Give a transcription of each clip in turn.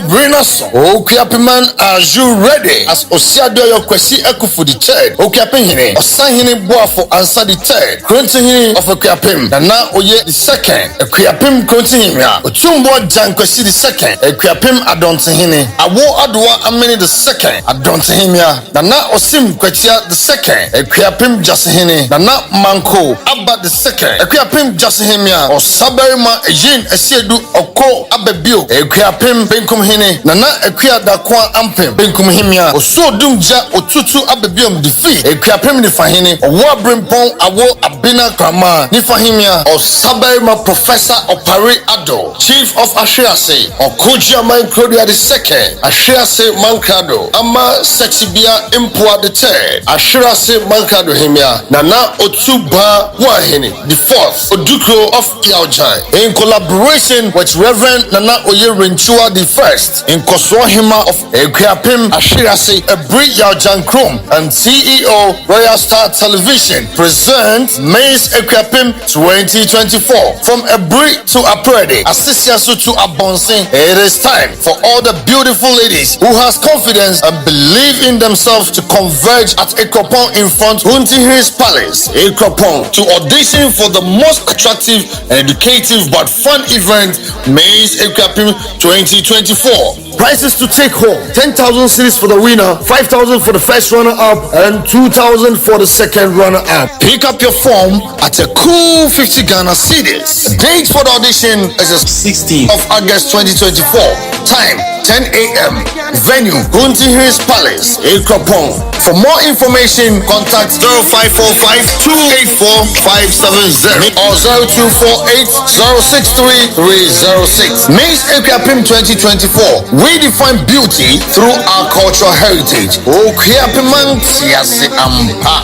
Bring us Akuapem, are you ready? As Osiado your kwesi ekufu the third. Akuapem hine. Osan hine boafo answer the third. Kronti hine of Akuapem. Nana oye the second. Akuapem kronti hine. Otumbo jan kwesi the second. Akuapem adonti hine. Awo adwa amene the second. Adonti hine. Nana osim kwetia the second. Akuapem just hine. Nana manko abba the second. Akuapem just hine. Osaberima ejin esiedu oko abebio. Akuapem benkum hine. Nana Akua dakwa ampem benkum himia. Oso dumja otutu abebiom defeat. Akuapem ni fahine. Owa brimpon awo abina krama ni fahimia. Osaberima Professor Opare Ado, Chief of Ashiase. Okujia Mankrodia the second. Ashiase Mankado. Ama Sexibia Impua the third. Ashiase Mankado himia. Nana Otuba Wahine the fourth. Odukro of Yaojai. In collaboration with Reverend Nana Oye Renchua the first. In Koswahima of Akuapem Ashiase Ebri Yaojan Krom and CEO Royal Star Television presents Mace Akuapem 2024 from Ebri to Aprede, Asisiasu to Abonsin. It is time for all the beautiful ladies who has confidence and believe in themselves to converge at Akuapem in front Hunti Hills Palace, Akuapem, to audition for the most attractive and educative but fun event, Mace Akuapem 2024. Prices to take home: 10,000 cedis for the winner, 5,000 for the first runner-up, and 2,000 for the second runner-up. Pick up your form at a cool 50 Ghana cedis. Date for the audition is the 16th of August 2024. Time 10 a.m. Venue Hunti Hills Palace, Akuapem. For more information, contact 0545-284-570 or 0248-063-306. Mace Akuapem 2024. We define beauty through our cultural heritage. Akuapem tiase ampa.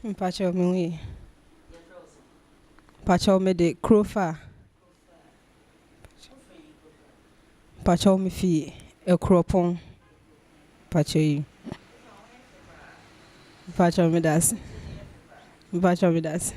Mpacho me Pacho me de krofa. Pacho me fi Akuapem. Pacho you. Pacho me das. Pacho me das.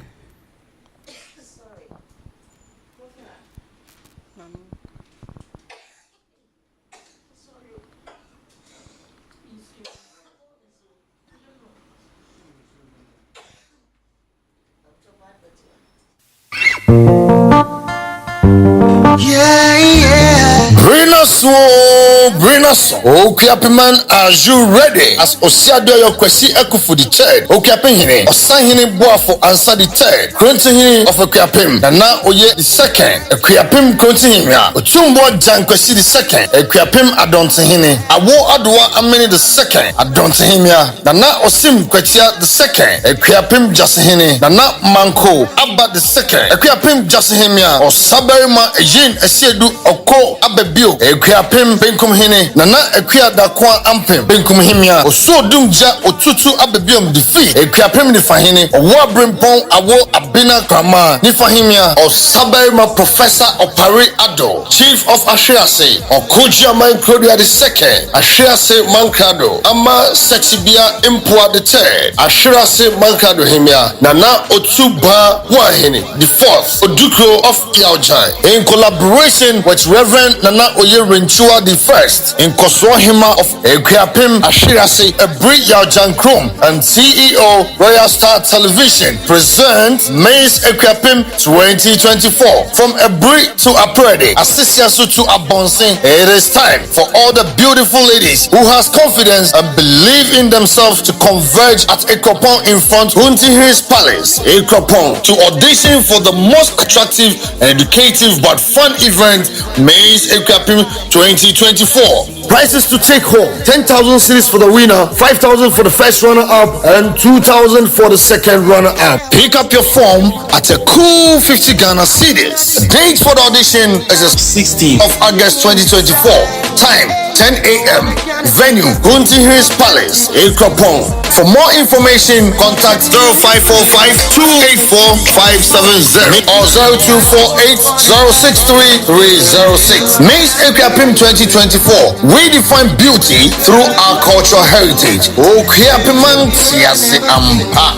Bring us Akuapem, are you ready? As Osiado your kwesi ekufu the third. Akuapem hine. Osan hine boafo answer the third. Kronti hine of Akuapem. Nana oye the second. Akuapem kronti hine. Otumbo jan kwesi the second. Akuapem adonti hine. Awo adwa amene the second. Adonti hine. Nana osim kwetia the second. Akuapem just hine. Nana manko abba the second. Akuapem just hine. Osaberima ejin esiedu oko abebio. Akuapem benkum hene nana Akuada kwa ampem benkum hemia oso dumja otutu abebiom defeat Akuapem ni fahene owo brempon awo abina kama ni fahemia Osaberima Professor Opare Ado Chief of Ashiase Okujia Mankrodia the second Ashiase Mankado Ama Sexibia Impua the third Ashiase Mankado hemia nana Otuba Wahene the fourth Odukro of Yaojan in collaboration with Reverend Nana Oye Renchua the first in Koswahima of Akuapem Ashirase Ebri Yaojan Krom and CEO Royal Star Television presents Mays Akuapem 2024 from Ebri to Aprede Asisiasu to Abonsin. It is time for all the beautiful ladies who has confidence and believe in themselves to converge at Akuapem in front Hunting Hills Palace Akuapem to audition for the most attractive and educative but fun event Mays Akuapem 2024. Prices to take home: 10,000 cedis for the winner, 5,000 for the first runner-up, and 2,000 for the second runner-up. Pick up your form at a cool 50 Ghana cedis. The date for the audition is the 16th of August 2024. Time 10 a.m. Venue Hunting Hills Palace Akuapem. For more information, contact 0545-284-570 or 0248-063-306. Mays Akuapem 2024. We define beauty through our cultural heritage. Akuapem Siase Ampa.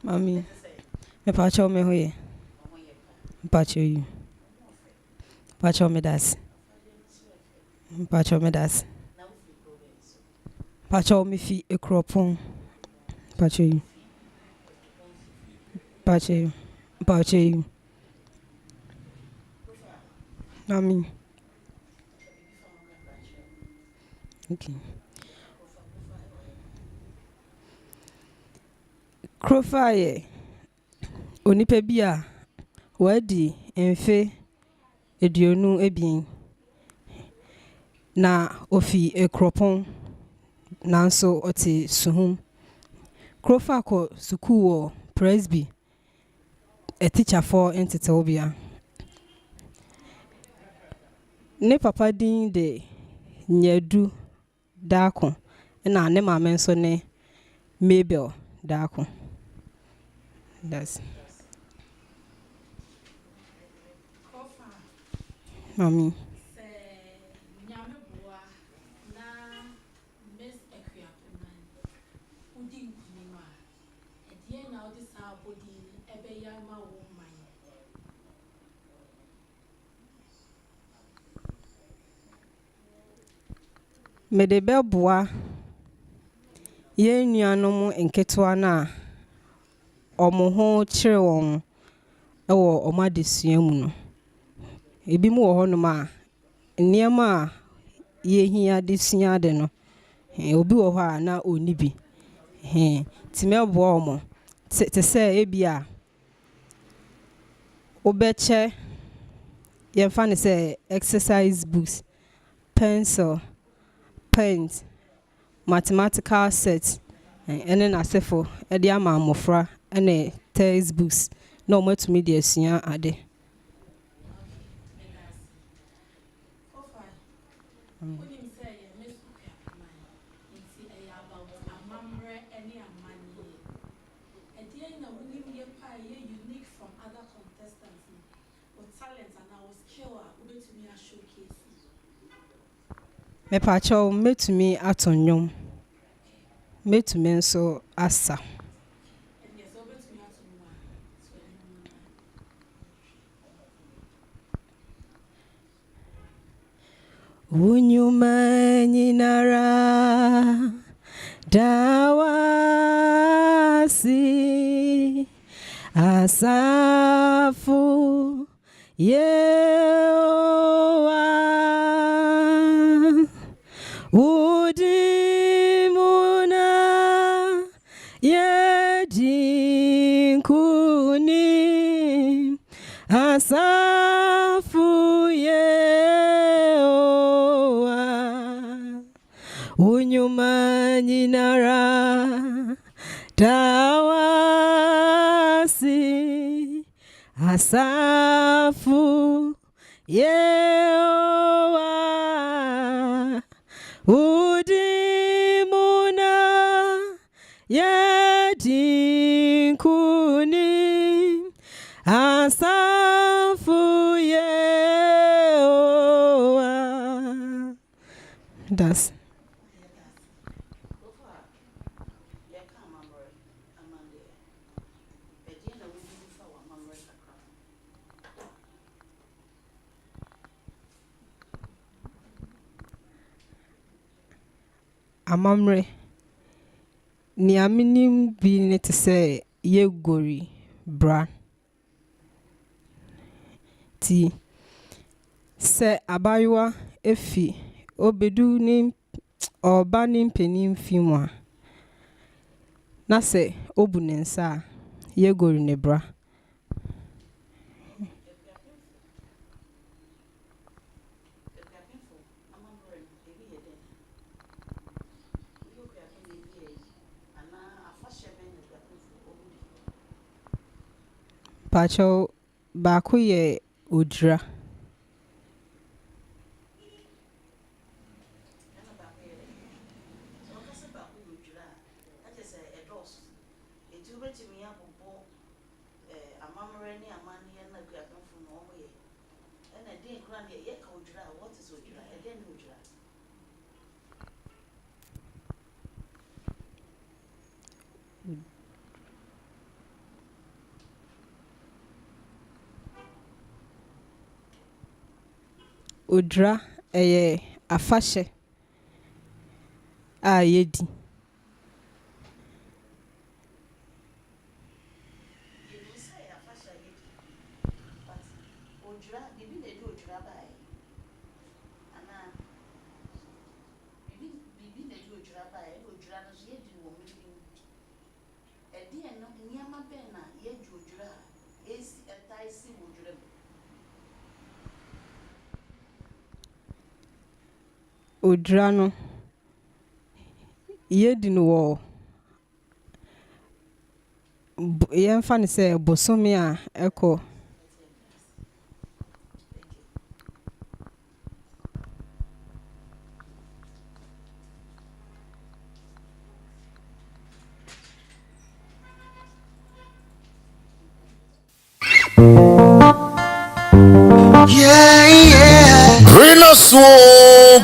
Mami, me pacho me hoye. Pacho you. Pacho me das. Pacho me das. Pacho me fi Akuapem. Pacho you. Pacho you. Pacho you. Mami. Okay. Krofaye onipa bi a wadi emfe eduonu ebien na ofi Akuapem nanso oti suhum Krofa ko suku wo Presby a teacher for entitobia ne papa din de Nyadu Dako na ne mama nso ne Mabel Dako. That's Mami. Medebe bua ye nuanom enketewa na omo ho kire won ewo omadesua mu no ebi mu wo hono ma niema ye hia desua de no obi wo ho a na oni bi time bua omo te se ebi a obeche ye fa ne se exercise books, pencil, pens, mathematical sets, and then asefo edi ama amofra ene textbooks no to media sua ade. Me pacho metumi atonyom metumi nso asa unyuma nyinara dawasi asafu yewa udimuna yedinkuni asafu yewa unyuma nyinara Dawasi Asafu Yehowa Udimuna Yedinkuni Asafu Yehowa. Das. Amamre ni aminim bi ne te se ye gori bra ti se abaywa efi obedu ni oba ni mpanim fi mu a na se obu ne nsa ye gori ne bra Pacho baako ye odra odra afashe a yedi odra no yedi no wo yemfa ne se bosomi a eko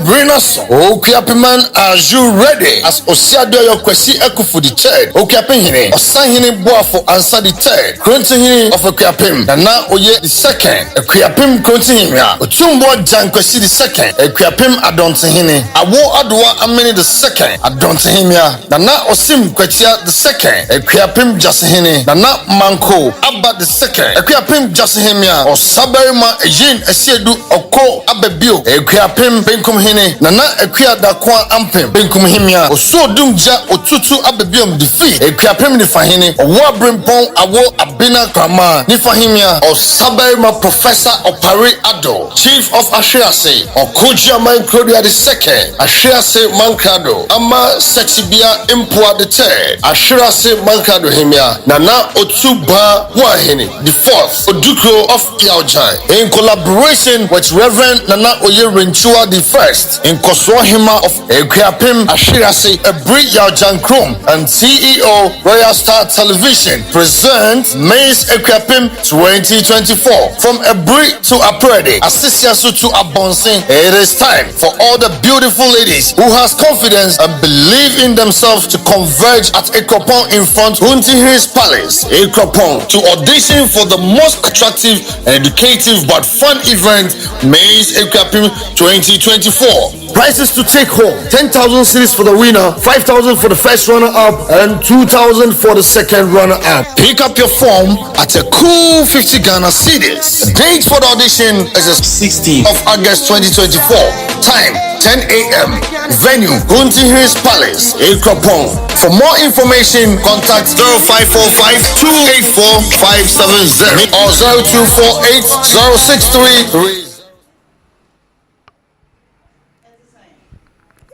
Bring us. Akuapem, are you ready? As Osiadio your kwesi ekufu the third. Akuapem hine. Osan hine boafo answer the third. Kronti hine of Akuapem. Nana oye the second. Akuapem kronti hine ya. Otumbo jan kwesi the second. Akuapem adonti hine. Awo adwa ameni the second. Adonti hine ya. Nana osim kwetia the second. Akuapem jasi hine. Nana manko abba the second. Akuapem jasi hine ya. Osaberima ejin esiedu oko abebio. Akuapem benkum hine. Nana Akuada kwa ampem benkum himia. Oso dumja otutu abebiom defeat. Akuapem ni fahine. Owa brimpon awo abina kama ni fahimia. Osaberima professor opari ado. Chief of Ashiase. Okuja Mankrodia the second. Ashiase Mankado. Ama Sexibia Impua the third. Ashiase Mankado himia. Nana Otuba Wahine the fourth. Odukro of Yaojai. In collaboration with Reverend Nana Oye Renchua the first. In Koswahima of Akuapem Ashiase Ebri Yaojan Krom and CEO Royal Star Television presents Mays Akuapem 2024. From Ebri to Aprede, Asisiasu to Abonsin, it is time for all the beautiful ladies who has confidence and believe in themselves to converge at Akuapem in front Hunting Hills Palace, Akuapem, to audition for the most attractive and educative but fun event, Mays Akuapem 2024. Prices to take home: 10,000 cedis for the winner, 5,000 for the first runner-up, and 2,000 for the second runner-up. Pick up your form at a cool 50 Ghana cedis. Date for the audition is the 16th of August 2024. Time 10 a.m. Venue Hunting Hills Palace, Akuapem. For more information, contact 0545-284-570 or 0248-063.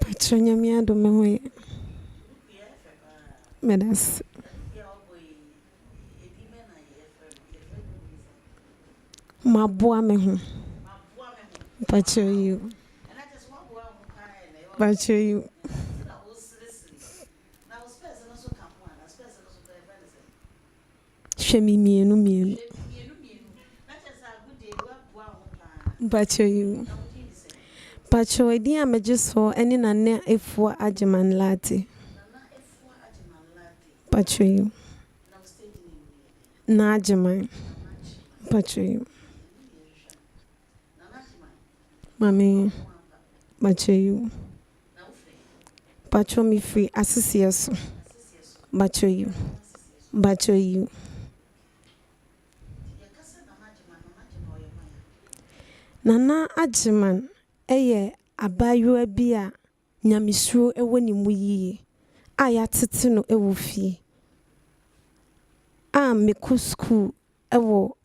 Patronyamia do me Medas. Mabua me ho. Pacho you. Pacho you. Shemi mienu. Pacho you. Pacho edi just for any nane efwa ajeman lati. Pacho you. Na ajeman. Pacho you. Mami. Pacho you. Pacho me free association. Pacho you. Pacho you. Nana ajeman eye abayua bi a nyamisuro ewo ni mu yiye aya tete no ewo fie a meku school ewo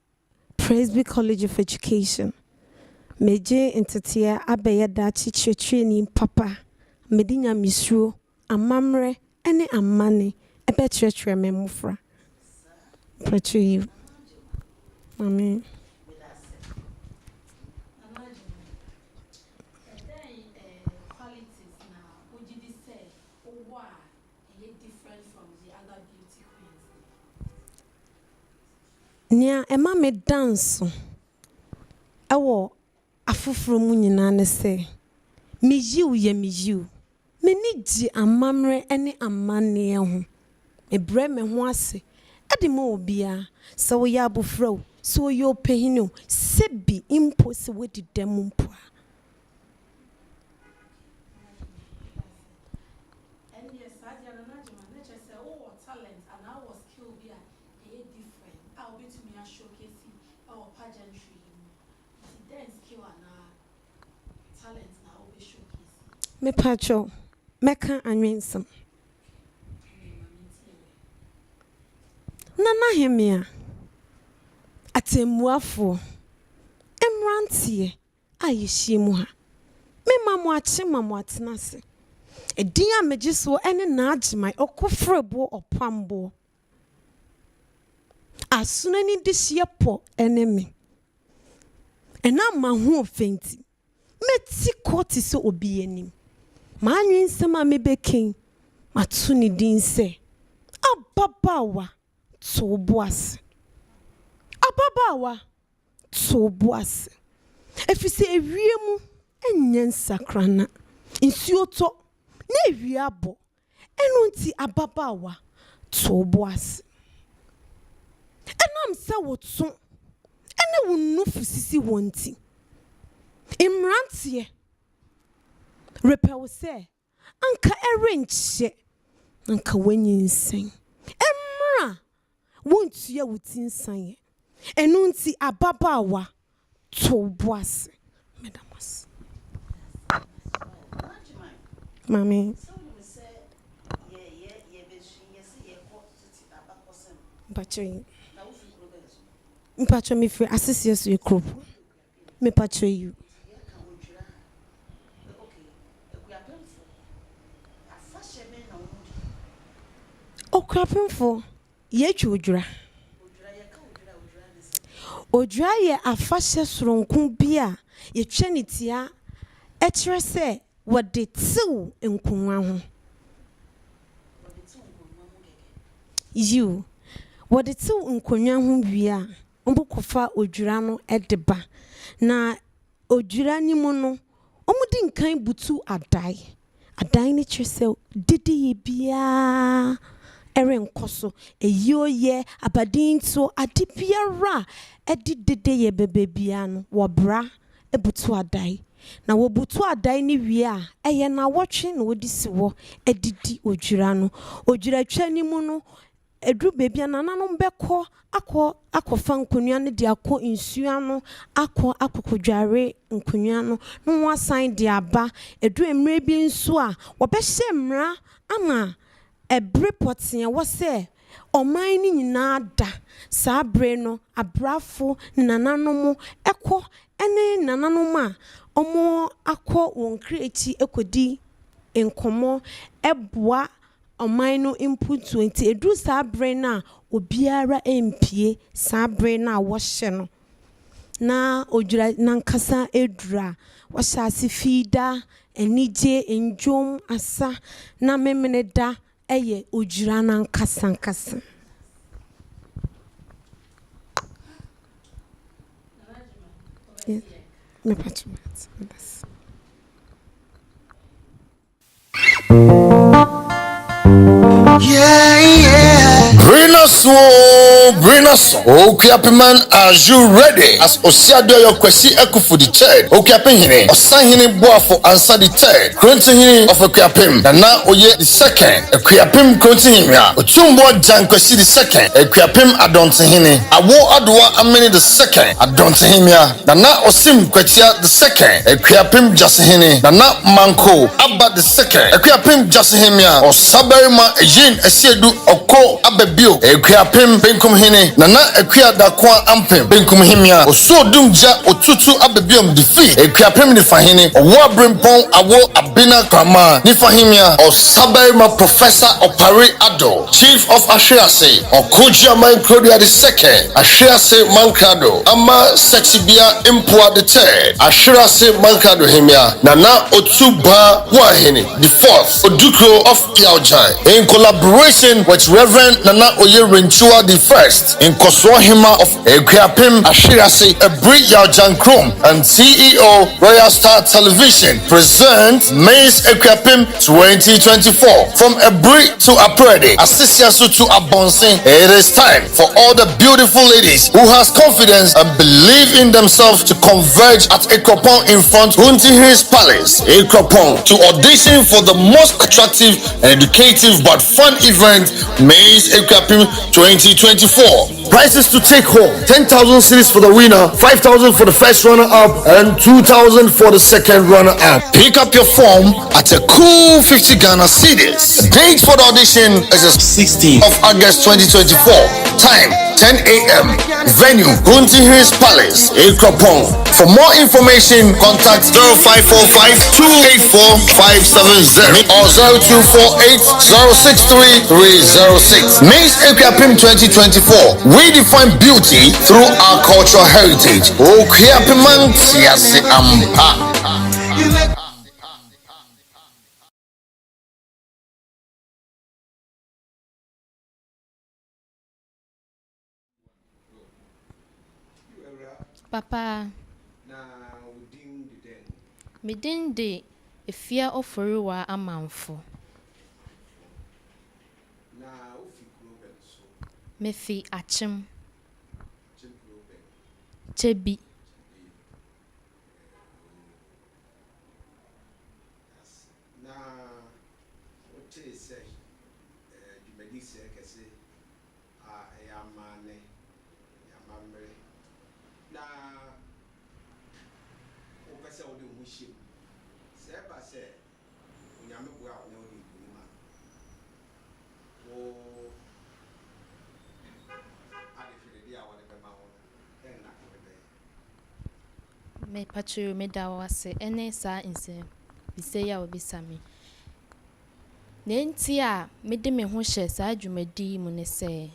Presby College of Education meje entetea abeye da chichire ni papa medi nyamisuro amamre ene amane ebe chire memofra preach you amen. Nia ema me dance ewo afoforo mu nyina ne se me yiw ye me yiw me ni gi amamre ene amane ho me bre me ho ase ade mo obia se wo ya abofra so yo pehino sebi impo se wedi dem mpo me pacho meka anwensem nana hemia atemuafo emrantie ayehie mu ha me mamu ache mamu atenase edin a megiso ene na agimai okofrebo opambo asunani dihye po enemy ena mahu ofenti meti koti so obi anim manwensem a mebeken matuni din se ababawa toboase ababawa toboase efise ewiemu enyen sakrana nsuoto na ewiabo enunti ababawa toboase enam se wotso ene wonufu sisi wonti imrantie repew se anka erenche anka wanyinsen emra wontua wutinsan enunti ababawa toboase medamas mami Mpacho me free associates you group me pacho you Akuapem for ye chudra odra ye afahye soronko bia ye twanitia e kire se wode tew enkunwa ho you wode tew enkunwa ho bia ombukofa odwura no edeba na odwura ni mu no omudi nkan butu adai ni chese didi ye bia erenkoso eyoye abadinto adibiara edidede ye bebebia no wobra ebutu adai na wobutu adai ni wie a eye na wotwe na odisi wo edidi odwura no odwura twani mu no edru bebia nananom beko akofa nkonua ne de akọ insua no akokodware nkonua no no wasan de aba edru emre bi nso a wobehye mra ama ebre potia wo se oman ni nyina da sabre no abrafo nananom eko ene nananom a omo akọ won kreti ekodi enkomo eboa oman no input 20 edru sabre na obiara empie sabre na wo hye no na odwira nankasa edura wahyase fida enije enjom asa na memene da eye odwira nankasa me patch Bring us Akuapem, are you ready? As Osiado your kwesi ekufu the third. Akuapem hine. Osan hine boafo answer the third. Kronti hine of Akuapem. Nana oye the second. Akuapem kronti hine. Otumbo jan kwesi the second. Akuapem adonti hine. Awo adwa ameni the second. Adonti hine. Nana osim kwetia the second. Akuapem jasi hine. Nana manko abba the second. Akuapem jasi hine. Osaberima ejin esiedu oko abebio. Akuapem benkum hine. Nana Akuada kwa ampem benkum himia. Oso dumja otutu abebiom defi. Akuapem ni fahine. Owa brimpon awo abina krama ni fahimia. Osaberima Professor Opare Ado, Chief of Ashiase. Okujia Mankrodia the second. Ashiase Mankado. Ama Sexibia Impua the third. Ashiase Mankado himia. Nana Otuba Wahine the fourth. Odukro of Yaojai. In collaboration with Reverend Nana Oye Renchua the first. In Koswahima of Akuapem Ashirase Ebri Yaojan Krom and CEO Royal Star Television presents Mace Akuapem 2024. From Ebri to Aprede, Asisiasu to Abonsin, it is time for all the beautiful ladies who has confidence and believe in themselves to converge at Akuapem in front Huntington's Palace, Akuapem, to audition for the most attractive and educative but fun event, Mace Akuapem 2024. Prices to take home: 10,000 cedis for the winner, 5,000 for the first runner-up, and 2,000 for the second runner-up. Pick up your form at a cool 50 Ghana cedis. Date for the audition is the 16th of August 2024. Time 10 a.m. Venue Huntington's Palace, Akuapem. For more information, contact 0545-284-570 or 0248-063-306. Mace Akuapem 2024. We define beauty through our cultural heritage. Akuapem Siase Ampa. Papa, midin de efia oforiwa amanfo. Mefi achim. Chebi. Me patru me da wase ene sa inse bise ya obisami ne nti a me de me ho hye sa adwumadi mu ne se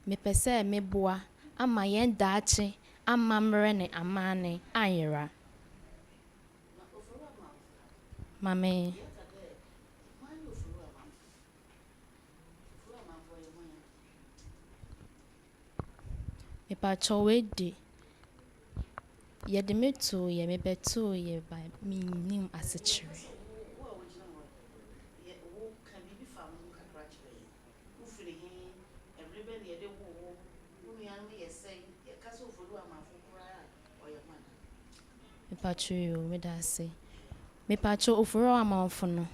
me pese me boa ama yen daache ama mre ne amane ayera mame me patru we de ye de me to ye me beto ye ba me nim asechire me patru me da se me patru oforo amanfo no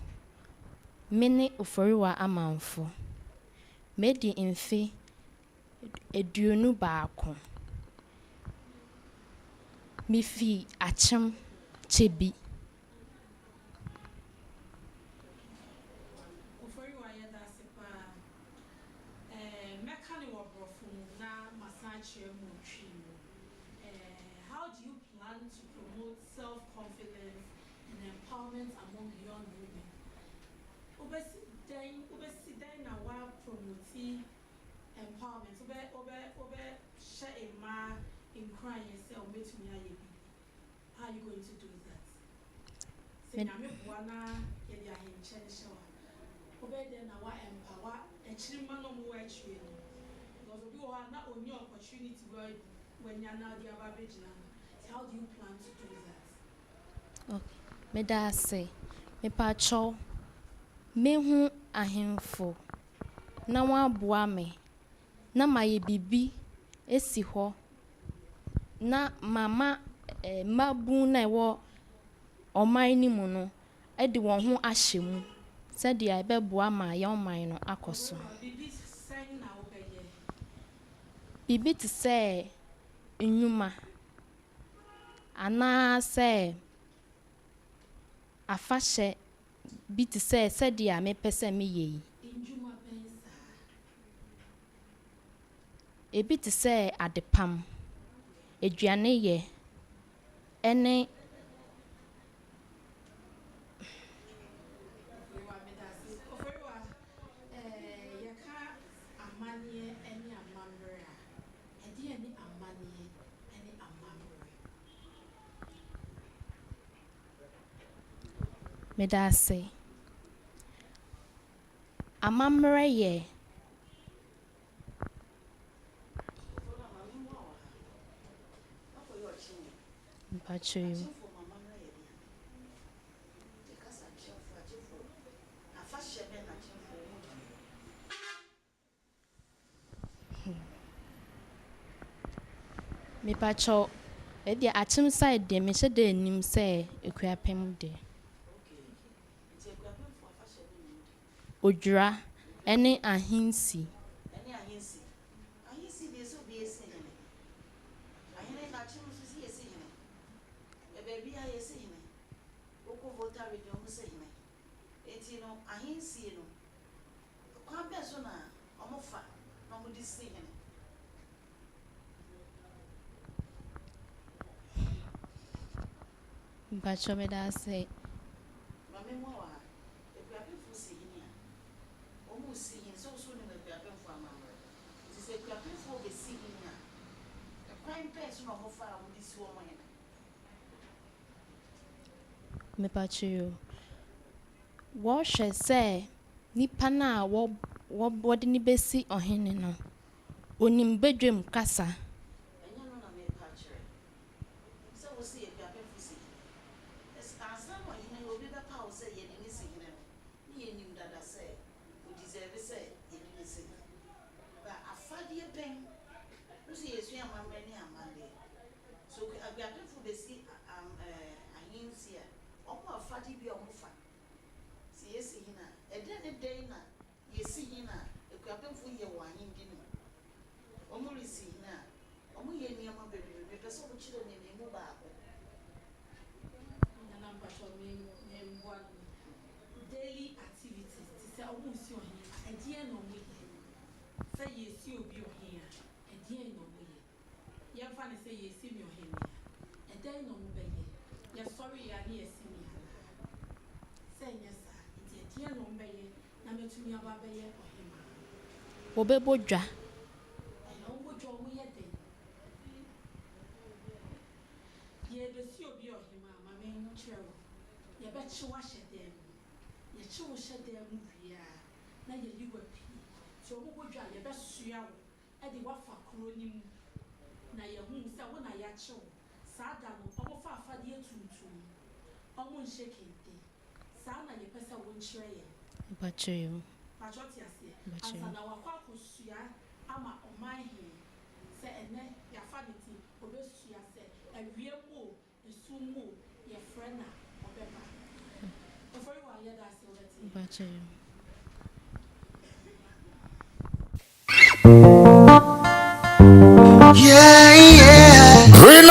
me ne oforiwa amanfo me di mfe eduonu baako mi fi achim chebi oforiwa ya da sepa mekani wo brofo na masache mu twi how do you plan to promote self-confidence and empowerment among young women? Obesi den na wa promote empowerment obe share ma crying and say, "Oh, me to me, how are you going to do that?" Say, "I'm a buana, get your hand change shower." Obey then, I want empower a children of more training. Because you are not on your opportunity when you're now the average. How do you plan to do that? Okay. Me da say, me pa cho, me hu ahemfo. Na wa boa me. Na maye bibi esi ho. Na mama mabu na wo oman ni mu no e de won ho ahye mu. Se de ai be boa ma ya oman no akoso. Bibi ti say enyuma ana say afahye bi ti say said ya me pese me ye e bi ti say adepam aduane ye ene me da say amamre ye mpachu me pacho e dia achim side de me hye de nim say Akuapem de Odra ene ahinsi de so be ese hene ahene na chim so si ese hene e baby a ese hene oko voter radio mo se hene enti no ahinsi no kwa be so na omofa na mo di se hene Bacho me da say mame mo wa Akuapem fu se hene a omo se hene so so ne Akuapem fu amamre ti se Akuapem fu be se hene a e kwan person no mo fa mo di si wo mo hene me pacho wo hwe say nipa na wo body ni besi ohene no onim bedwem kasa enye no na me pa chere so wo se Akuapem fu se asa mo hene obi be pa wo se ye ni se hene ni ye nim dada se o deserve se ye ni se ba afadie pen wo se yesu amamre ni amande so Akuapem fu be si ahinsi a omo afadie bi omo fa si yesi hina ede ne dey na yesi hina Akuapem fu ye wa hindi no omo risi hina omo ye niam bebe be so wo chire ne mu ba ko Daily activities. This is almost your hand. A dear no way. Say yes, you'll be your hand. A dear no way. Young funny say yes, see your hand. A day no way. You're sorry, I near see me. Say yes, sir. It's a dear no way. Number 2 year baby or him. obebodwa I know what you're way at day. Yeah, the sea will be your him, my main chair. You bet you wash it them. You chew shed their movie. Now you were pee. So, what would you best see out? Eddie Waffa Cronim. Now your home said when I had show. Sada, almost far for the 2 almost shaking thing. Sana, your person won't tray. bacho Patrotia say, and our quacosia, ama on my hand. Say, and then your vanity, Obesia said, a real move, a soon move, your friend or Beba. Before you are yet, I still let you. bacho Bring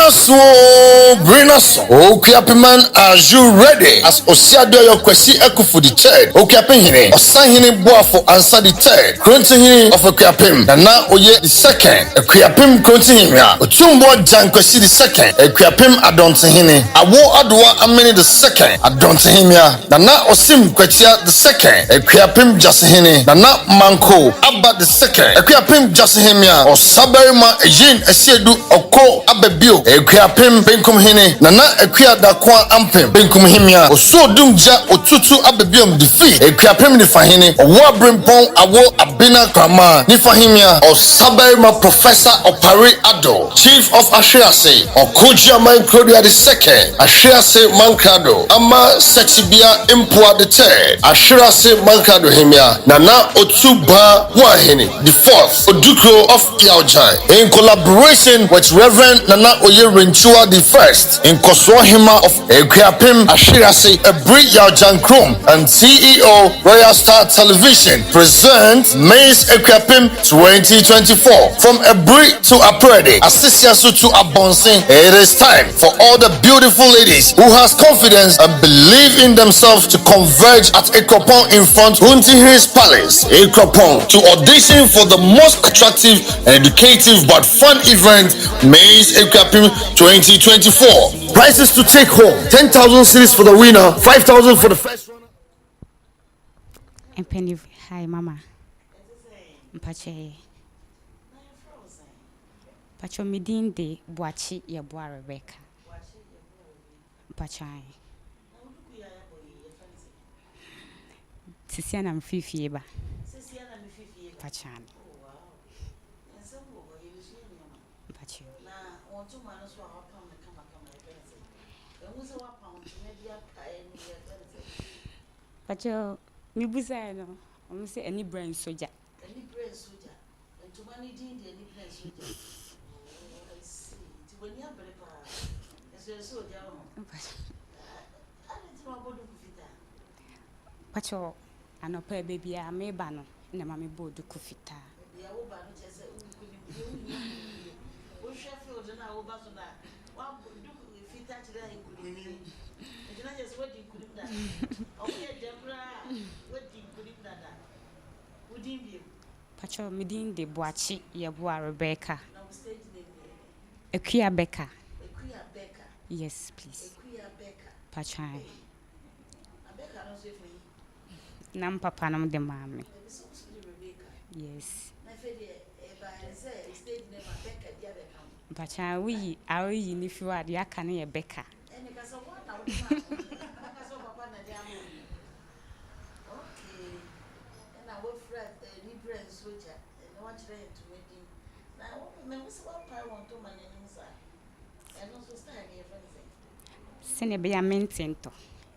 us on. Akuapem, are you ready? As Osiadio your kwesi ekufu the third. Akuapem hine. Osan hine boafo answer the third. Kronti hine of Akuapem. Nana oye the second. Akuapem kronti hine ya. Otumbo jan kwesi the second. Akuapem adonti hine. Awo adwa ameni the second. Adonti hine ya. Nana osim kwetia the second. Akuapem just hine. Nana manko abba the second. Akuapem just hine ya. Osaberima eji Irene Esiedu Oko Abebio Akuapem Benkum Hene Nana Akua Dakwa Ampem Benkum Himia Oso Dumja Otutu Abebiom Defeat Akuapem ni fahene Owa Brimpon Awo Abina Krama ni fahimia Osabaima Professor Opare Ado Chief of Ashiase Okujia Mankrodia the second Ashiase Mankado Ama Sexibia Impua the third Ashiase Mankado Himia Nana Otuba Wahene the fourth Odukro of Yaojan in collaboration with Reverend Nana Oye Renchua the first in Koswahima of Akuapem Ashiase Ebri Yaojan Krom and CEO Royal Star Television present Mays Akuapem 2024 from Ebri to Aprede Asisiasu to Abonsin. It is time for all the beautiful ladies who has confidence and believe in themselves to converge at Akuapem in front Huntington's Palace Akuapem to audition for the most attractive and educative but fun event Mays Akuapem 2024. Prices to take home 10,000 cedis for the winner, 5,000 for the first runner. Hi mama. Mpache. Pacho midin de Boachi ya Boa Rebecca. Pachai. Sisiana mfifi eba. Pachani. Pacho. Pacho, mi busa no. I'm say any brain soldier. Any brain soldier. And to manage the any brain soldier. I see. To when you have a as a soldier. I didn't know about the fita. Pacho, I know pay baby a me bano. Na mami bodu kufita. The Aoba just said, oh, Sheffield and Aoba so that one would do fita today. And I just what you could have done. Okay, Deborah, what you could have done. Would you be? Pacho midin de Boachi ya Boa Rebecca. Now stage name. Akuapem. Akuapem. Yes, please. Akuapem. Pachai. Abeka no say for you. Nam papa nam de mami. Yes. Pachai we are in if you are the Akane Becca. Send a be a mentento.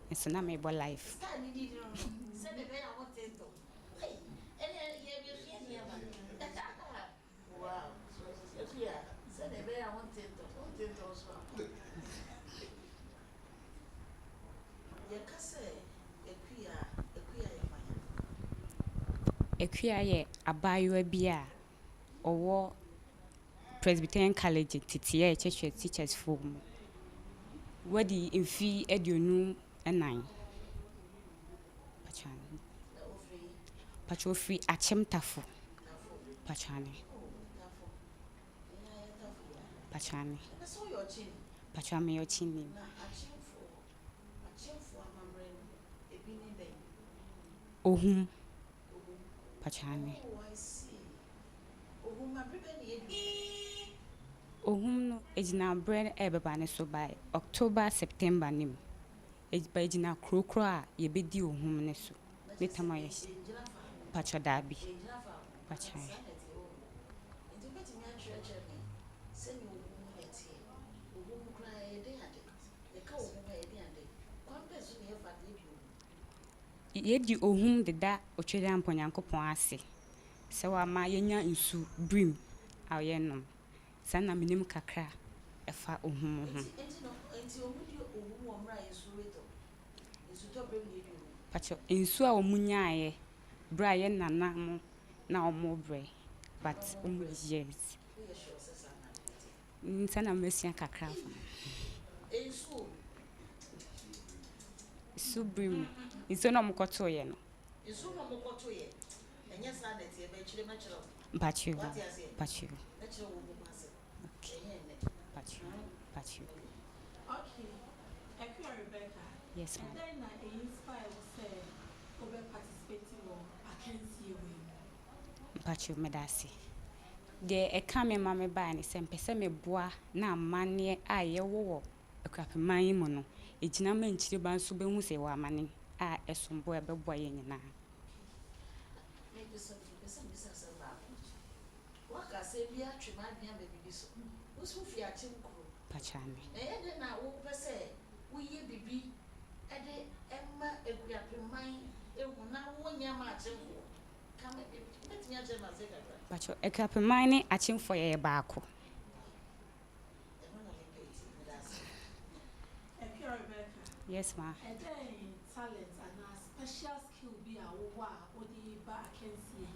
And so now my boy life. Wow. So yeah, said a bear I want it also. Your case Equia ye abayo bia or Presbyterian College TTA teachers form. Where the in fee edunu and 9. Pacho free achem tafu. Pachani. Pachani. Pachami your chin. Ohum. Pachani. Ohum no ejina bread ebebane so by October September nim. Ejina krokro ye bedi ohum ne so. Metama yes. Pacho dabi. Pachai. Yedi ohum de da otwede amponyankopon ase. Se wa ma yenya nsu brim ayenom. Sana minim kakra efa ohum ho. Pacho nsu a omunyaaye bra ye nanam na omobre but yes. Sana mesia kakra fa. Subrim. Iso no mkoto ye no. Iso no mkoto ye. Enye sa na tie be chire ma chire. Pachu. Na chire wo mu ase. Okay. Pachu. Okay. Akuapem Rebecca. Yes, ma'am. And then I inspire say over participating or I can see you. Pachu medasi. de e ka me ma me ba ne se mpese me boa na amane a ye wo Akuapem man mu no ejina ma nchire ba nso be hu se wa amane a esombo e be boa ye nyina. Maybe some business about what I say, we are trying to be so. Who's who fear Chimko? Pachame. And now, what say, we be at the Emma, Akuapem mine, it will now 1 year march. Come let me answer my second. Pacho Akuapem man achim for ye baako. Yes, ma. Talent and a special skill be a wa or the back can see.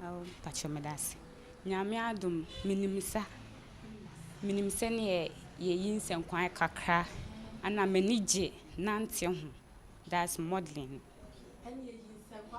Oh, Pacho medasi. Nyame adom minimisa. Minimisa ne ye yinsem kwan kakra ana manije nante ho. That's modeling. And ye yinsem